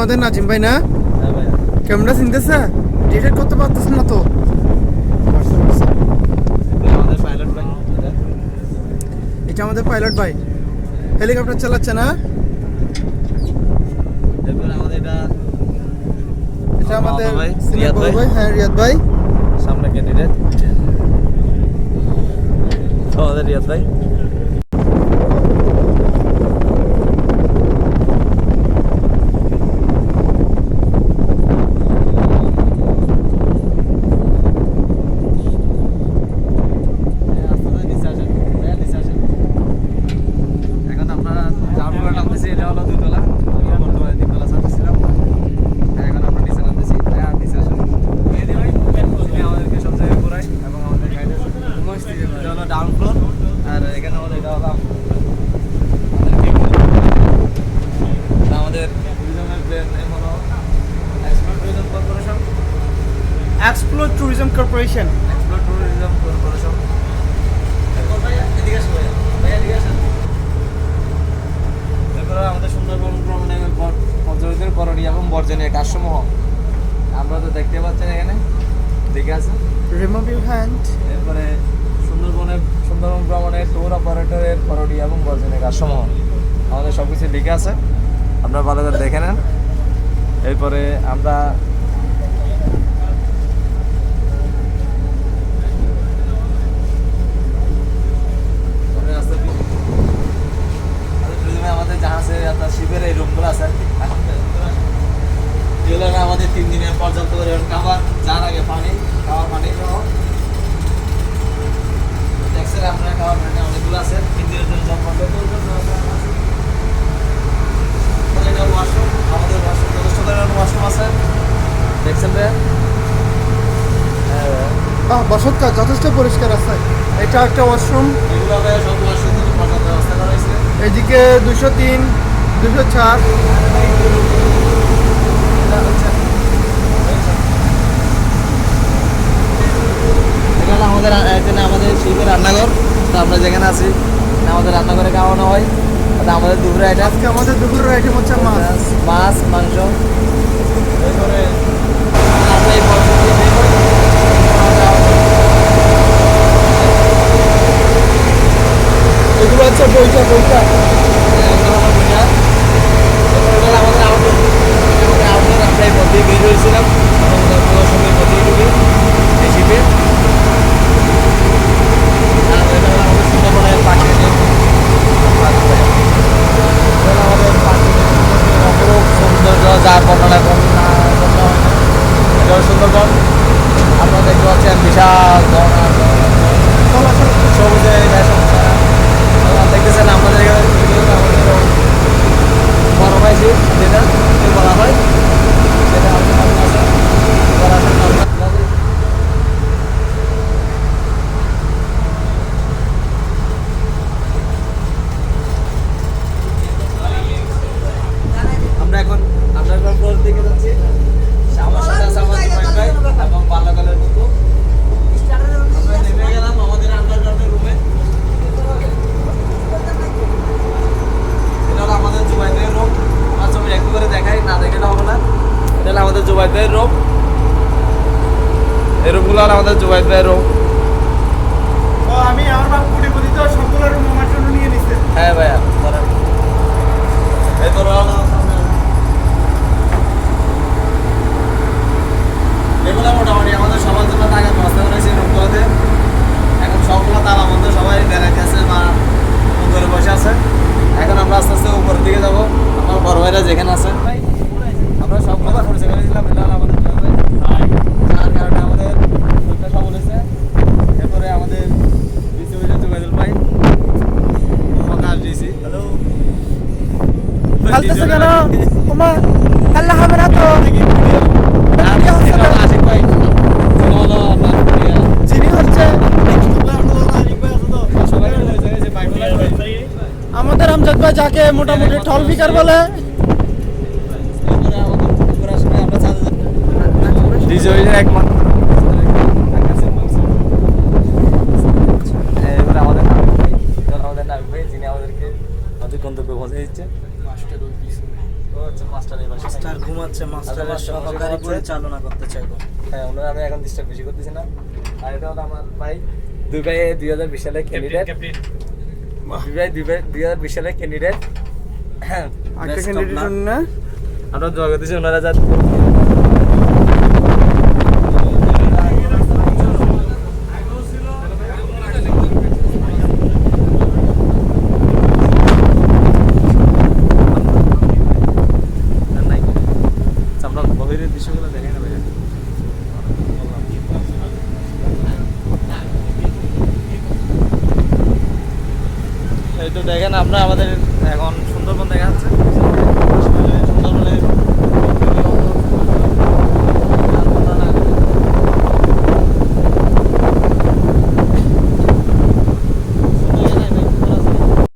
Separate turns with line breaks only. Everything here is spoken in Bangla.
আমাদের নাজিম ভাই না?
হ্যাঁ ভাইয়া।
ক্যামেরা চিনতেছে? ডিটেক্ট করতে পারতেছ না তো?
আমাদের পাইলট ভাই।
এটা আমাদের পাইলট ভাই, হেলিকপ্টার চালাচ্ছে না?
এরপরে আমাদের
এটা আমাদের
ভাই,
সিনিয়র
রিয়াদ
বড়
ভাই।
ভাই। হ্যাঁ, রিয়াদ ভাই।
সামনে ক্যান্ডিডেট আমাদের রিয়াদ ভাই। এখন আমরা যাওয়ার নামতেছি, এটা হলো দুতলা, বর্তমানে তিনতলা ছাড়তেছিলাম। এখন আমরা নিচে নামতেছি, নিচে আসুন। আমাদেরকে সব জায়গায় ঘোরাই এবং আমাদের গাইডের এটা হলো ডাউন ফ্লোর, আর এখানে হলো এটা হলো আমাদের ট্যুরিজমের প্লেন নেম হলো explore tourism corporation.
Explore tourism corporation.
Explore tourism corporation. এদিকে আসুন ভাইয়া, ভাইয়া এদিকে আসুন। এরপরে আমাদের সুন্দরবন ভ্রমণে পর্যটকদের করণীয় এবং বর্জনীয় কাজসমূহ আমরা তো দেখতে পাচ্ছেন এখানে দেখে আছে।
Remove your hand.
এরপরে সুন্দরবন ভ্রমণের ট্যুর অপারেটরের করণীয় এবং বর্জনীয় কাজসমূহ আমাদের সব কিছু লিখে আছে, আপনারা ভালো করে দেখে নেন। এরপরে আমরা আমাদের জাহাজে আপনার শিবের এই রুমগুলো আছে আর কি, এগুলো আমাদের 3 দিনের পর্যাপ্ত পরিমাণ খাবার, যার আগে পানি, খাওয়ার পানি সহ দেখছেন আপনারা, খাওয়ার পানি অনেকগুলো আছে 3 দিনের জন্য সব পর্যাপ্ত ওয়াশরুম, আমাদের ওয়াশরুম যথেষ্ট পরিমাণ ওয়াশরুম আছে দেখছেন ভাইয়া।
বাহ, বসতকাল যথেষ্ট পরিষ্কার আছে। এটা একটা ওয়াশরুম।
এগুলো ভাইয়া সব ওয়াশরুম পর্যাপ্ত ব্যবস্থা করা হয়েছে।
এদিকে 203, 204।
এখানে আমাদের শিল্পের রান্নাঘর, তো আমরা যেখানে আছি আমাদের রান্নাঘরে খাওয়ানো হয়। আমাদের দুপুরে আইটেম,
আজকে আমাদের দুপুরের আইটেম হচ্ছে
মাছ মাংস। এরপরে
এগুলো হচ্ছে বইটা।
আমাদের আউটডোর আমরা মধ্যে বের হয়েছিলাম এবং সময় মধ্যেই ঢুকি এই শীতে। আমাদের সুন্দরবনের প্রাকৃতিক আমাদের প্রাকৃতিক অপরূপ সৌন্দর্য, যার বর্ণনা এটা সুন্দরবন। আপনারা দেখতে পাচ্ছেন বিশাল সবুজে দেখতেছেন আমাদের আমাদের বড় পাইছি যেটা বলা হয়, সেটা আমরা এখন আন্ডারগ্রাউন্ড দিকে যাচ্ছি। আমার সাথে আছে আমার জুবাইর ভাই এবং পাল্লাকালের বন্ধু। আমরা নেমে গেলাম আমাদের আন্ডারগ্রাউন্ডের রুমে। এটা হলো আমাদের জুবাইর ভাইয়ের রুম। আমার ছবি একটু করে দেখাই, না দেখালে হবে না। এটা হলো আমাদের জুবাইর ভাইয়ের রুম। এই রুমগুলো হলো আমাদের জুবাইর ভাইয়ের রুম।
আমি আমার বাপ কোটিপতি, তো সবগুলো রুম আমার জন্য নিয়ে নিছে।
হ্যাঁ ভাইয়া, এরপর এগুলো মোটামুটি আমাদের সবার জন্য টাকা ব্যবস্থা করেছে রুমগুলোতে। এখন সবগুলো তালা বন্ধ, সবাই বেড়াইতে আছে বা করে বসে আছে। এখন আমরা আস্তে আস্তে উপরের দিকে যাবো, আমার বড় ভাইরা যেখানে আছে আমরা সবগুলো পরিচয় করে দিলাম। এটা হলো আমাদের যার কারণে আমাদের দুইটা সব বলেছে। এরপরে আমাদের জুবাইদুল ভাই ডিসি। হ্যালো,
ফালতেছে কেন তোমার? আল্লাহ হবে না তো।
আশিক ভাই
যিনি হচ্ছে আমাদের আমজাদ ভাই, যাকে মোটামুটি ঠল ফিকার বলে।
আমাদের নাবিক ভাই, যিনি আমাদের গন্তব্যে পৌঁছে দিচ্ছে।
চালনা করতে চাইবো।
হ্যাঁ ওনারা আমি এখন ডিস্টার্ব বেশি করতেছি না। আর এটা হলো আমার ভাই, দুই ভাই 2020 সালে ক্যান্ডিডেট, দুই ভাই 2020 সালে ক্যান্ডিডেট। হ্যাঁ
একটা ক্যান্ডিডেট না
আমরা দোয়া করতেছি ওনারা যাতে আমরা বহিরের দৃশ্যগুলো দেখে না ভাইয়া। এই তো দেখেন আমরা আমাদের এখন সুন্দরবন দেখা যাচ্ছে।